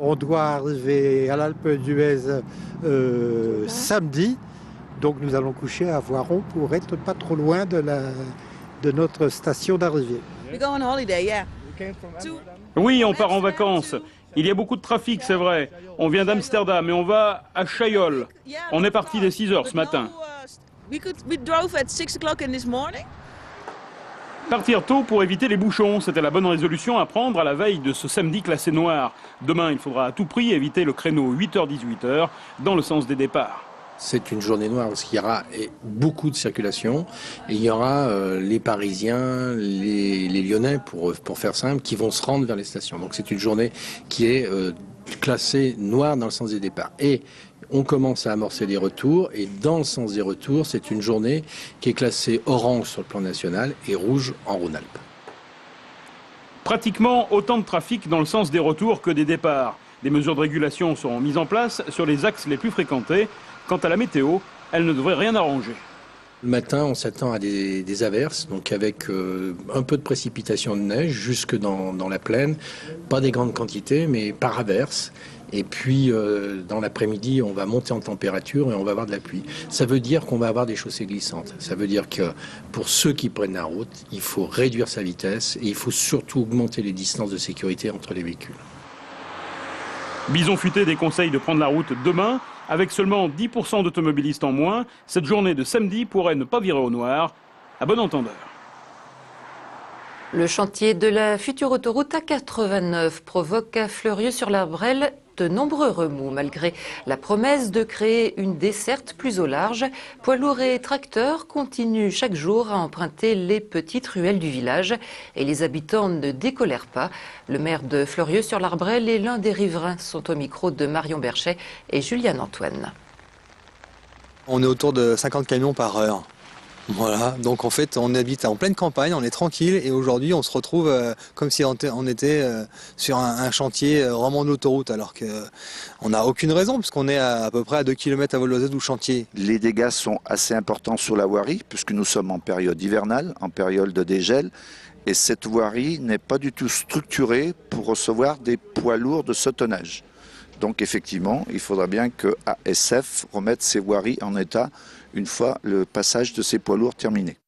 On doit arriver à l'Alpe d'Huez samedi, donc nous allons coucher à Voiron pour être pas trop loin de notre station d'arrivée. Oui, on part en vacances. Il y a beaucoup de trafic, c'est vrai. On vient d'Amsterdam et on va à Chaillol. On est parti dès 6 heures ce matin. Partir tôt pour éviter les bouchons, c'était la bonne résolution à prendre à la veille de ce samedi classé noir. Demain, il faudra à tout prix éviter le créneau 8h-18h dans le sens des départs. C'est une journée noire parce qu'il y aura beaucoup de circulation et il y aura les Parisiens, les Lyonnais, pour faire simple, qui vont se rendre vers les stations. Donc c'est une journée qui est classée noire dans le sens des départs. Et on commence à amorcer les retours et dans le sens des retours, c'est une journée qui est classée orange sur le plan national et rouge en Rhône-Alpes. Pratiquement autant de trafic dans le sens des retours que des départs. Des mesures de régulation seront mises en place sur les axes les plus fréquentés. Quant à la météo, elle ne devrait rien arranger. Le matin, on s'attend à des averses, donc avec un peu de précipitation de neige jusque dans la plaine. Pas des grandes quantités, mais par averse. Et puis, dans l'après-midi, on va monter en température et on va avoir de la pluie. Ça veut dire qu'on va avoir des chaussées glissantes. Ça veut dire que pour ceux qui prennent la route, il faut réduire sa vitesse et il faut surtout augmenter les distances de sécurité entre les véhicules. Bison Futé déconseille de prendre la route demain. Avec seulement 10% d'automobilistes en moins, cette journée de samedi pourrait ne pas virer au noir. À bon entendeur. Le chantier de la future autoroute A89 provoque à Fleurieux-sur-l'Arbrelle de nombreux remous. Malgré la promesse de créer une desserte plus au large, poids lourds et tracteurs continuent chaque jour à emprunter les petites ruelles du village et les habitants ne décolèrent pas. Le maire de Fleurieux-sur-l'Arbrelle et l'un des riverains sont au micro de Marion Berchet et Juliane Antoine. On est autour de 50 camions par heure. Voilà, donc en fait on habite en pleine campagne, on est tranquille et aujourd'hui on se retrouve comme si on était sur un chantier vraiment d'autoroute alors qu'on n'a aucune raison puisqu'on est à peu près à 2 km à vol d'oiseau du chantier. Les dégâts sont assez importants sur la voirie puisque nous sommes en période hivernale, en période de dégel et cette voirie n'est pas du tout structurée pour recevoir des poids lourds de ce tonnage. Donc effectivement, il faudra bien que ASF remette ces voiries en état une fois le passage de ces poids lourds terminé.